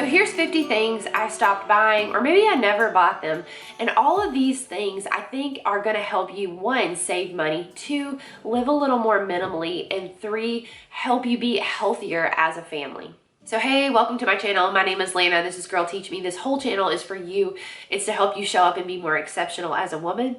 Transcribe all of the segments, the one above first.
So here's 50 things I stopped buying, or maybe I never bought them. And all of these things I think are gonna help you, 1, save money, 2, live a little more minimally, and 3, help you be healthier as a family. So hey, welcome to my channel. My name is Lana. This is Girl Teach Me. This whole channel is for you. It's to help you show up and be more exceptional as a woman.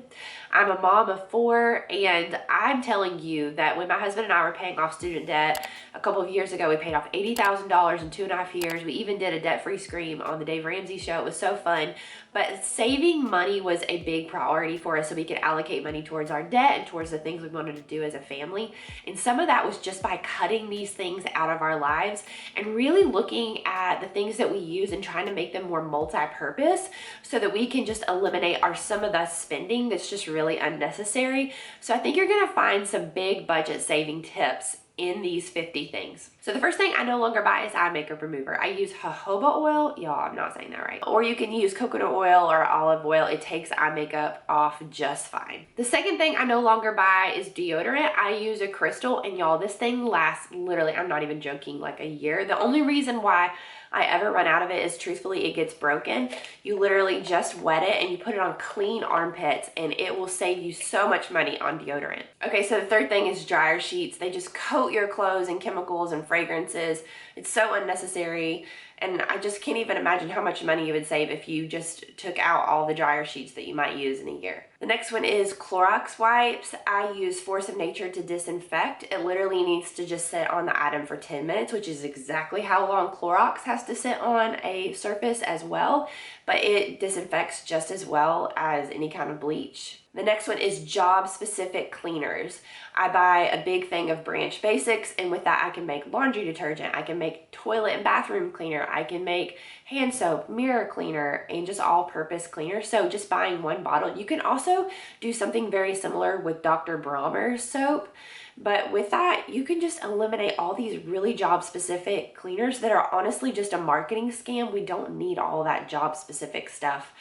I'm a mom of 4, and I'm telling you that when my husband and I were paying off student debt a couple of years ago, we paid off $80,000 in 2.5 years. We even did a debt-free scream on the Dave Ramsey show. It was so fun. But saving money was a big priority for us so we could allocate money towards our debt and towards the things we wanted to do as a family. And some of that was just by cutting these things out of our lives and really looking at the things that we use and trying to make them more multi-purpose so that we can just eliminate some of the spending that's just really unnecessary. So I think you're gonna find some big budget saving tips in these 50 things. So the first thing I no longer buy is eye makeup remover. I use jojoba oil. Y'all, I'm not saying that right. Or you can use coconut oil or olive oil. It takes eye makeup off just fine. The second thing I no longer buy is deodorant. I use a Crystal, and y'all, this thing lasts literally, I'm not even joking, like a year. The only reason why I ever run out of it is truthfully it gets broken. You literally just wet it and you put it on clean armpits, and it will save you so much money on deodorant. Okay, so the third thing is dryer sheets. They just coat your clothes in chemicals and fragrances. It's so unnecessary, and I just can't even imagine how much money you would save if you just took out all the dryer sheets that you might use in a year. The next one is Clorox wipes. I use Force of Nature to disinfect. It literally needs to just sit on the item for 10 minutes, which is exactly how long Clorox has to sit on a surface as well, but it disinfects just as well as any kind of bleach. The next one is job specific cleaners. I buy a big thing of Branch Basics, and with that I can make laundry detergent, I can make toilet and bathroom cleaner, I can make hand soap, mirror cleaner, and just all-purpose cleaner. So just buying one bottle. You can also do something very similar with Dr. Bronner's soap, but with that you can just eliminate all these really job specific cleaners that are honestly just a marketing scam. We don't need all that job specific stuff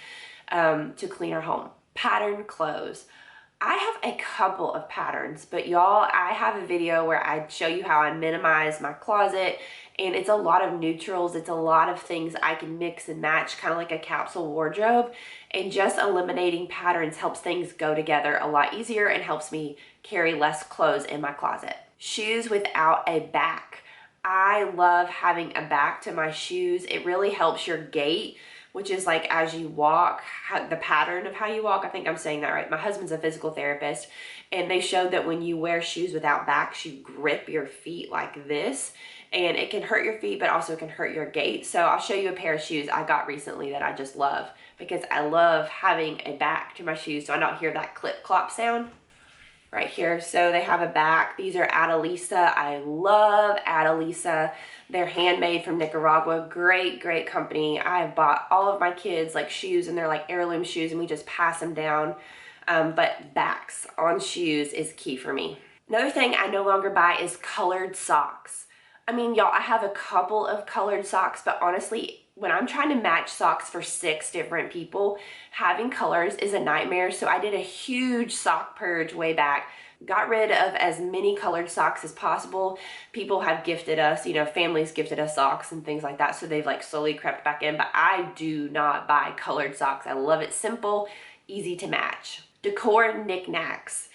to clean our home. Pattern clothes. I have a couple of patterns, but y'all, I have a video where I show you how I minimize my closet, and it's a lot of neutrals. It's a lot of things I can mix and match, kind of like a capsule wardrobe, and just eliminating patterns helps things go together a lot easier and helps me carry less clothes in my closet. Shoes without a back. I love having a back to my shoes. It really helps your gait, which is like as you walk, the pattern of how you walk. I think I'm saying that right. My husband's a physical therapist, and they showed that when you wear shoes without backs, you grip your feet like this, and it can hurt your feet, but also it can hurt your gait. So I'll show you a pair of shoes I got recently that I just love, because I love having a back to my shoes so I don't hear that clip clop sound right here. So they have a back. These are Adelisa. I love Adelisa. They're handmade from Nicaragua. Great, great company. I've bought all of my kids like shoes, and they're like heirloom shoes, and we just pass them down. But backs on shoes is key for me. Another thing I no longer buy is colored socks. I mean, y'all, I have a couple of colored socks, but honestly, when I'm trying to match socks for 6 different people, having colors is a nightmare. So I did a huge sock purge way back, got rid of as many colored socks as possible. People have gifted us, you know, families gifted us socks and things like that, so they've like slowly crept back in, but I do not buy colored socks. I love it simple, easy to match. Decor knickknacks.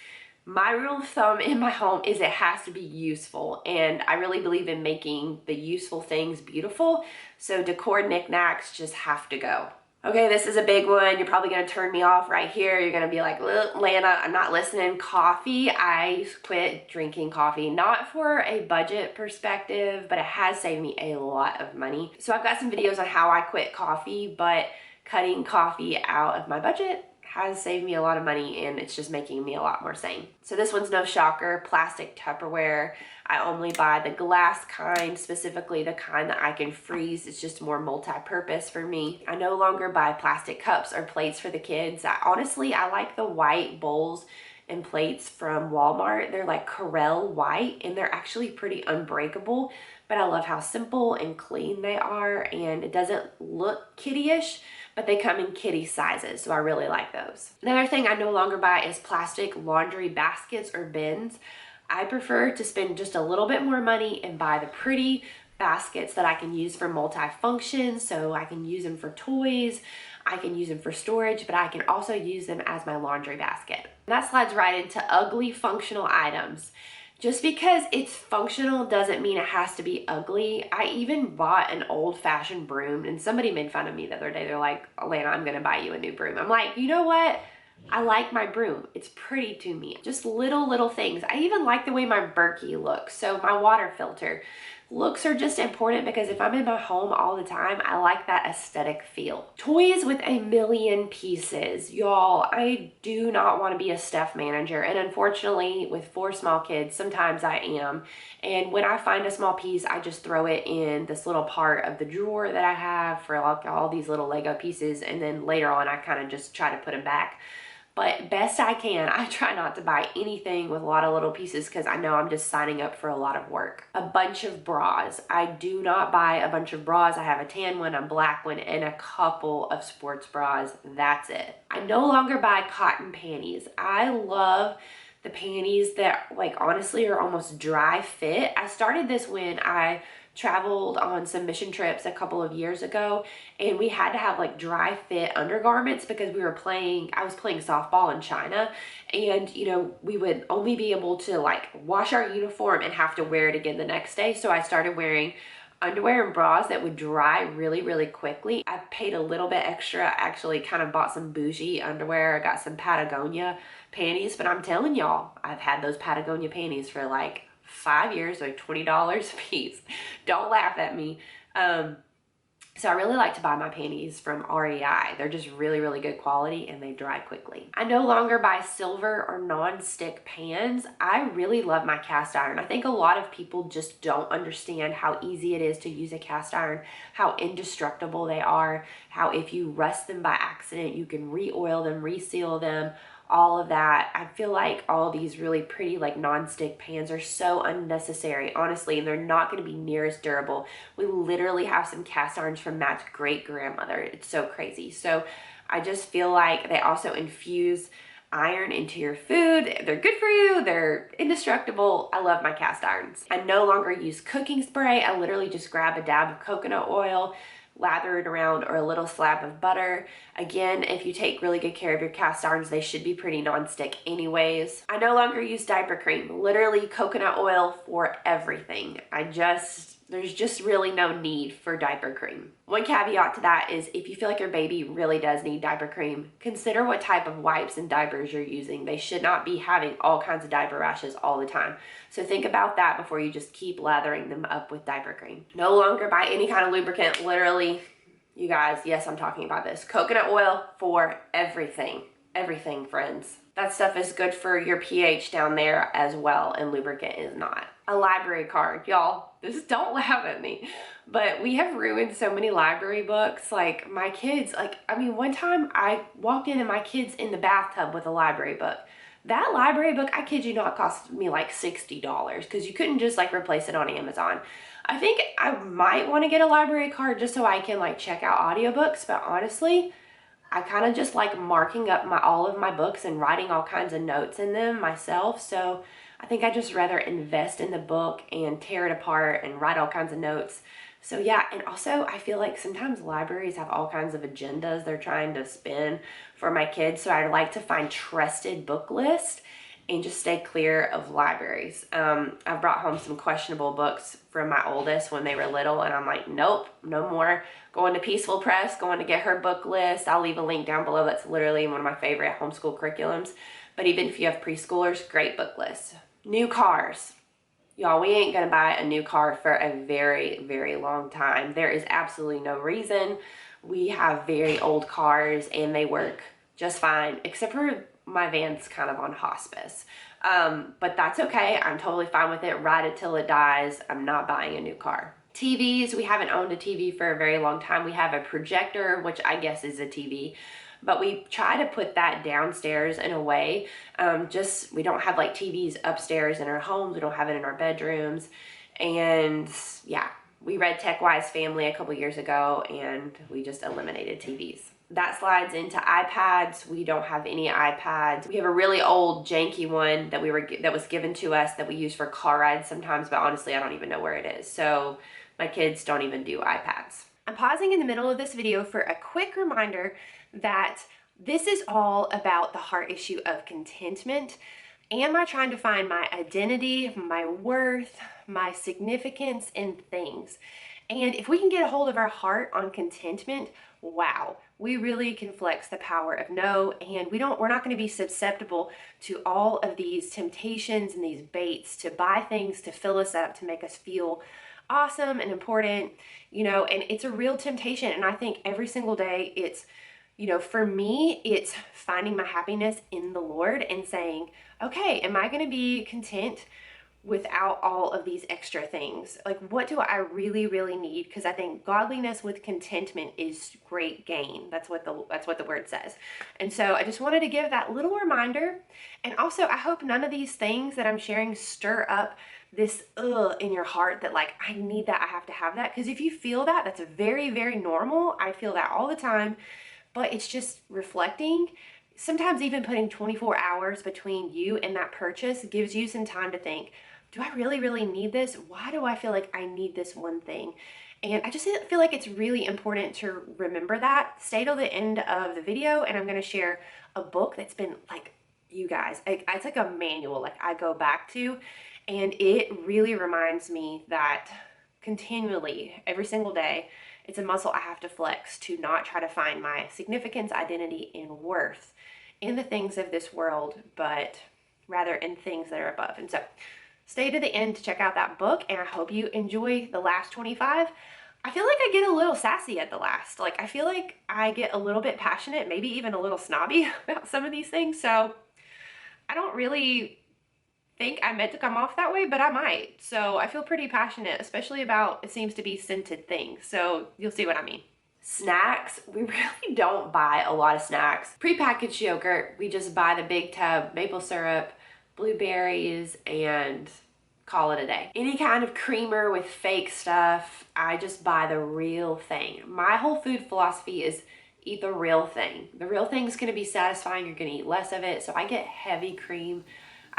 My rule of thumb in my home is it has to be useful, and I really believe in making the useful things beautiful, so decor knickknacks just have to go. Okay, this is a big one. You're probably gonna turn me off right here. You're gonna be like, Lana, I'm not listening. Coffee. I quit drinking coffee, not for a budget perspective, but it has saved me a lot of money. So I've got some videos on how I quit coffee, but cutting coffee out of my budget has saved me a lot of money, and it's just making me a lot more sane. So this one's no shocker, plastic Tupperware. I only buy the glass kind, specifically the kind that I can freeze. It's just more multi-purpose for me. I no longer buy plastic cups or plates for the kids. Honestly, I like the white bowls and plates from Walmart. They're like Corelle white, and they're actually pretty unbreakable, but I love how simple and clean they are, and it doesn't look kiddie-ish, but they come in kitty sizes, so I really like those. Another thing I no longer buy is plastic laundry baskets or bins. I prefer to spend just a little bit more money and buy the pretty baskets that I can use for multi-function, so I can use them for toys, I can use them for storage, but I can also use them as my laundry basket. And that slides right into ugly functional items. Just because it's functional doesn't mean it has to be ugly. I even bought an old-fashioned broom, and somebody made fun of me the other day. They're like, Alana, I'm gonna buy you a new broom. I'm like, you know what? I like my broom. It's pretty to me. Just little things. I even like the way my Berkey looks. So my water filter. Looks are just important because if I'm in my home all the time, I like that aesthetic feel. Toys with a million pieces. Y'all, I do not want to be a stuff manager. And unfortunately, with 4 small kids, sometimes I am. And when I find a small piece, I just throw it in this little part of the drawer that I have for like all these little Lego pieces. And then later on, I kind of just try to put them back. But best I can, I try not to buy anything with a lot of little pieces because I know I'm just signing up for a lot of work. A bunch of bras. I do not buy a bunch of bras. I have a tan one, a black one, and a couple of sports bras. That's it. I no longer buy cotton panties. I love the panties that like honestly are almost dry fit. I started this when I traveled on some mission trips a couple of years ago, and we had to have like dry fit undergarments because I was playing softball in China, and you know, we would only be able to like wash our uniform and have to wear it again the next day. So I started wearing underwear and bras that would dry really quickly. I paid a little bit extra. I actually kind of bought some bougie underwear. I got some Patagonia panties, but I'm telling y'all, I've had those Patagonia panties for like 5 years, like $20 a piece. Don't laugh at me. So I really like to buy my panties from REI. They're just really good quality and they dry quickly. I no longer buy silver or non-stick pans. I really love my cast iron. I think a lot of people just don't understand how easy it is to use a cast iron, how indestructible they are, how if you rust them by accident, you can re-oil them, reseal them, all of that. I feel like all these really pretty like non-stick pans are so unnecessary, honestly, and they're not going to be near as durable. We literally have some cast irons from Matt's great grandmother. It's so crazy. So I just feel like they also infuse iron into your food. They're good for you. They're indestructible. I love my cast irons. I no longer use cooking spray. I literally just grab a dab of coconut oil, lather it around, or a little slab of butter. Again, if you take really good care of your cast irons, they should be pretty non-stick anyways. I no longer use diaper cream. Literally coconut oil for everything. There's just really no need for diaper cream. One caveat to that is if you feel like your baby really does need diaper cream, consider what type of wipes and diapers you're using. They should not be having all kinds of diaper rashes all the time. So think about that before you just keep lathering them up with diaper cream. No longer buy any kind of lubricant. Literally, you guys, yes, I'm talking about this. Coconut oil for everything. Everything, friends. That stuff is good for your pH down there as well, and lubricant is not. A library card. Y'all, don't laugh at me, but we have ruined so many library books. Like my kids, one time I walked in and my kid's in the bathtub with a library book. That library book, I kid you not, cost me like $60 because you couldn't just like replace it on Amazon. I think I might want to get a library card just so I can like check out audiobooks, but honestly, I kind of just like marking up all of my books and writing all kinds of notes in them myself. So I think I just rather invest in the book and tear it apart and write all kinds of notes. So yeah, and also I feel like sometimes libraries have all kinds of agendas they're trying to spin for my kids. So I like to find trusted book lists and just stay clear of libraries. I've brought home some questionable books from my oldest when they were little, and I'm like, nope, no more. Going to Peaceful Press, going to get her book list. I'll leave a link down below. That's literally one of my favorite homeschool curriculums. But even if you have preschoolers, great book lists. New cars. Y'all, we ain't gonna buy a new car for a very long time. There is absolutely no reason. We have very old cars and they work just fine, except for my van's kind of on hospice. But that's okay. I'm totally fine with it. Ride it till it dies. I'm not buying a new car. TVs, we haven't owned a TV for a very long time. We have a projector, which I guess is a TV, but we try to put that downstairs in a way. We don't have like TVs upstairs in our homes. We don't have it in our bedrooms. And yeah, we read TechWise Family a couple years ago and we just eliminated TVs. That slides into iPads. We don't have any iPads. We have a really old janky one that was given to us that we use for car rides sometimes, but honestly, I don't even know where it is. So My kids don't even do iPads. I'm pausing in the middle of this video for a quick reminder that this is all about the heart issue of contentment. Am I trying to find my identity, my worth, my significance in things? And if we can get a hold of our heart on contentment, wow, we really can flex the power of no, and we're not going to be susceptible to all of these temptations and these baits to buy things to fill us up, to make us feel awesome and important, and it's a real temptation. And I think every single day it's, for me, it's finding my happiness in the Lord and saying, okay, am I going to be content without all of these extra things? Like, what do I really, really need? Because I think godliness with contentment is great gain. That's what the word says. And so I just wanted to give that little reminder. And also, I hope none of these things that I'm sharing stir up this in your heart that like, I need that, I have to have that. Because if you feel that, that's very, very normal. I feel that all the time. But it's just reflecting. Sometimes even putting 24 hours between you and that purchase gives you some time to think, do I really, really need this? Why do I feel like I need this one thing? And I just feel like it's really important to remember that. Stay till the end of the video, and I'm going to share a book that's been like, you guys, it's like a manual like I go back to, and it really reminds me that continually, every single day, it's a muscle I have to flex to not try to find my significance, identity, and worth in the things of this world, but rather in things that are above. And so stay to the end to check out that book, and I hope you enjoy the last 25. I feel like I get a little sassy at the last. Like, I feel like I get a little bit passionate, maybe even a little snobby about some of these things. So I don't really think I meant to come off that way, but I might. So I feel pretty passionate, especially about, it seems to be scented things. So you'll see what I mean. Snacks, we really don't buy a lot of snacks. Prepackaged yogurt, we just buy the big tub, maple syrup, blueberries, and call it a day. Any kind of creamer with fake stuff, I just buy the real thing. My whole food philosophy is eat the real thing. The real thing's gonna be satisfying, you're gonna eat less of it, so I get heavy cream.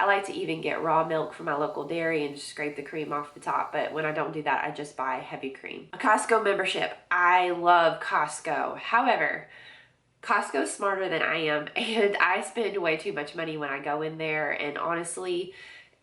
I like to even get raw milk from my local dairy and just scrape the cream off the top, but when I don't do that, I just buy heavy cream. A Costco membership. I love Costco. However, Costco's smarter than I am, and I spend way too much money when I go in there, and honestly,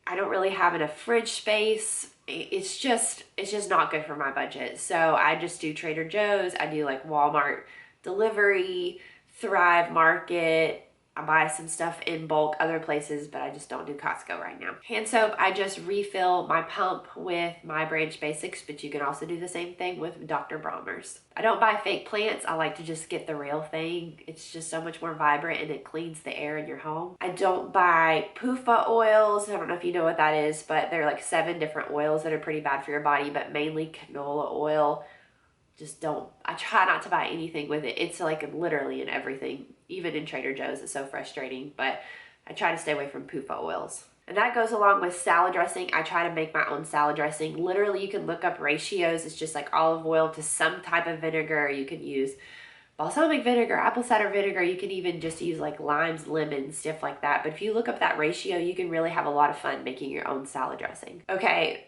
I don't really have enough fridge space. It's just not good for my budget. So I just do Trader Joe's. I do like Walmart delivery, Thrive Market. I buy some stuff in bulk other places, but I just don't do Costco right now. Hand soap, I just refill my pump with My Branch Basics, but you can also do the same thing with Dr. Bronner's. I don't buy fake plants. I like to just get the real thing. It's just so much more vibrant and it cleans the air in your home. I don't buy PUFA oils. I don't know if you know what that is, but they're like 7 different oils that are pretty bad for your body, but mainly canola oil. Just don't, I try not to buy anything with it. It's like literally in everything, even in Trader Joe's. It's so frustrating, but I try to stay away from PUFA oils. And that goes along with salad dressing. I try to make my own salad dressing. Literally, you can look up ratios. It's just like olive oil to some type of vinegar. You can use balsamic vinegar, apple cider vinegar. You can even just use like limes, lemons, stuff like that. But if you look up that ratio, you can really have a lot of fun making your own salad dressing. Okay.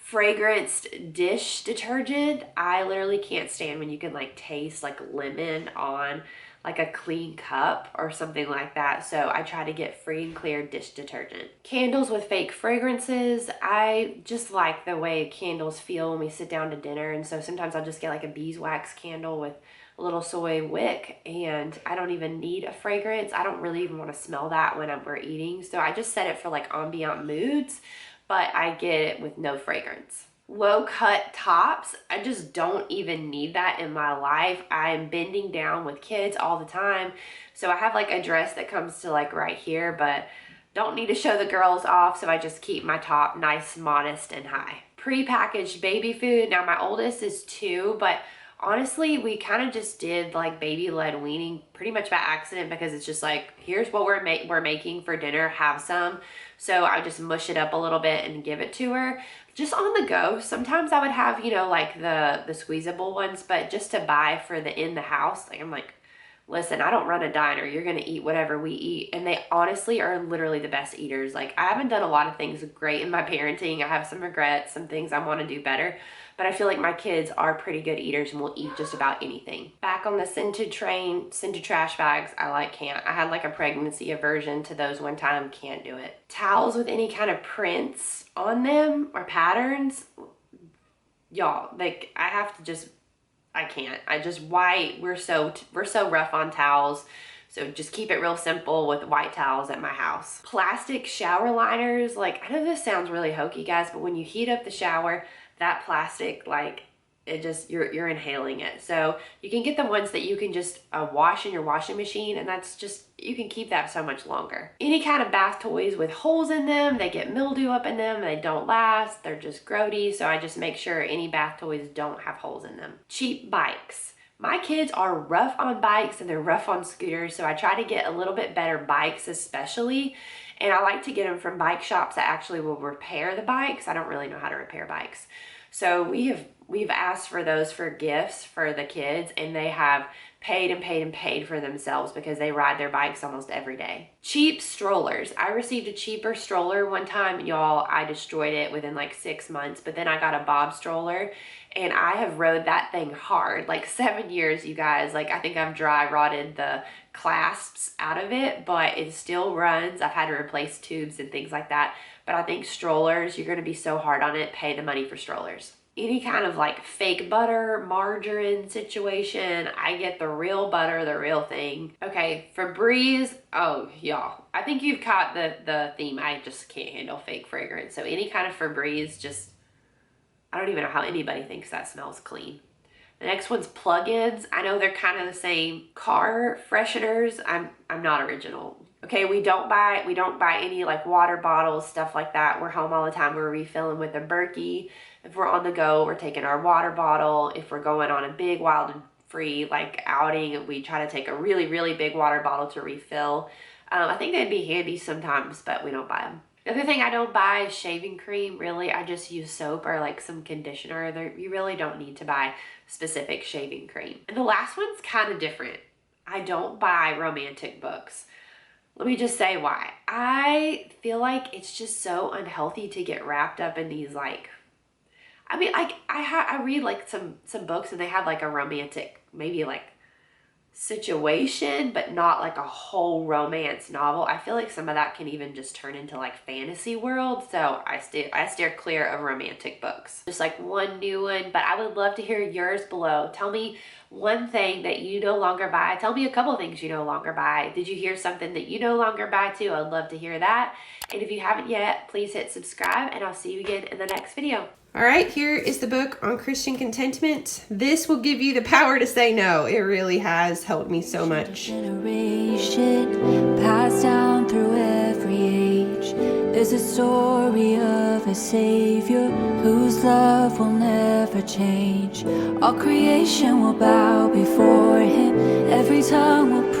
Fragranced dish detergent. I literally can't stand when you can like taste like lemon on like a clean cup or something like that. So I try to get free and clear dish detergent. Candles with fake fragrances. I just like the way candles feel when we sit down to dinner. And so sometimes I'll just get like a beeswax candle with a little soy wick, and I don't even need a fragrance. I don't really even want to smell that when we're eating. So I just set it for like ambient moods, but I get it with no fragrance. Low cut tops, I just don't even need that in my life. I'm bending down with kids all the time. So I have like a dress that comes to like right here, but don't need to show the girls off. So I just keep my top nice, modest, and high. Prepackaged baby food. Now my oldest is 2, but honestly, we kind of just did like baby-led weaning pretty much by accident, because it's just like, here's what we're making for dinner, have some. So I just mush it up a little bit and give it to her. Just on the go. Sometimes I would have, you know, like the squeezable ones, but just to buy for the in the house, like I'm like, listen, I don't run a diner. You're going to eat whatever we eat. And they honestly are literally the best eaters. Like, I haven't done a lot of things great in my parenting. I have some regrets, some things I want to do better. But I feel like my kids are pretty good eaters and will eat just about anything. Back on the scented train, scented trash bags, can't. I had like a pregnancy aversion to those one time. Can't do it. Towels with any kind of prints on them or patterns. Y'all, like, I can't. White, we're so rough on towels. So just keep it real simple with white towels at my house. Plastic shower liners, like, I know this sounds really hokey, guys, but when you heat up the shower, that plastic, like, it just, you're inhaling it. So you can get the ones that you can just wash in your washing machine, and that's just, you can keep that so much longer. Any kind of bath toys with holes in them, they get mildew up in them, they don't last, they're just grody, so I just make sure any bath toys don't have holes in them. Cheap bikes. My kids are rough on bikes and they're rough on scooters, so I try to get a little bit better bikes especially, and I like to get them from bike shops that actually will repair the bikes. I don't really know how to repair bikes. So we've asked for those for gifts for the kids, and they have paid for themselves because they ride their bikes almost every day. Cheap strollers. I received a cheaper stroller one time, y'all. I destroyed it within like 6 months, but then I got a Bob stroller, and I have rode that thing hard, like 7 years, you guys. Like, I think I've dry rotted the clasps out of it, but it still runs. I've had to replace tubes and things like that. But I think strollers, you're going to be so hard on it, pay the money for strollers. Any kind of like fake butter, margarine situation, I get the real butter, the real thing. Okay, Febreze, oh y'all, I think you've caught the theme. I just can't handle fake fragrance. So any kind of Febreze, just, I don't even know how anybody thinks that smells clean. The next one's plug-ins. I know they're kind of the same. Car fresheners, I'm not original. Okay, we don't buy any like water bottles, stuff like that. We're home all the time. We're refilling with a Berkey. If we're on the go, we're taking our water bottle. If we're going on a big wild and free like outing, we try to take a really, really big water bottle to refill. I think they'd be handy sometimes, but we don't buy them. The other thing I don't buy is shaving cream. Really, I just use soap or like some conditioner. You really don't need to buy specific shaving cream. And the last one's kind of different. I don't buy romantic books. Let me just say why. I feel like it's just so unhealthy to get wrapped up in these like, I mean, like I read like some books and they have like a romantic, maybe like situation, but not like a whole romance novel. I feel like some of that can even just turn into like fantasy world. So I steer clear of romantic books. Just like one new one, but I would love to hear yours below. Tell me one thing that you no longer buy. Tell me a couple things you no longer buy. Did you hear something that you no longer buy too? I'd love to hear that. And if you haven't yet, please hit subscribe, and I'll see you again in the next video. All right, here is the book on Christian contentment. This will give you the power to say no. It really has helped me so much. Generation passed down through every age. There's a story of a savior whose love will never change. All creation will bow before him. Every tongue will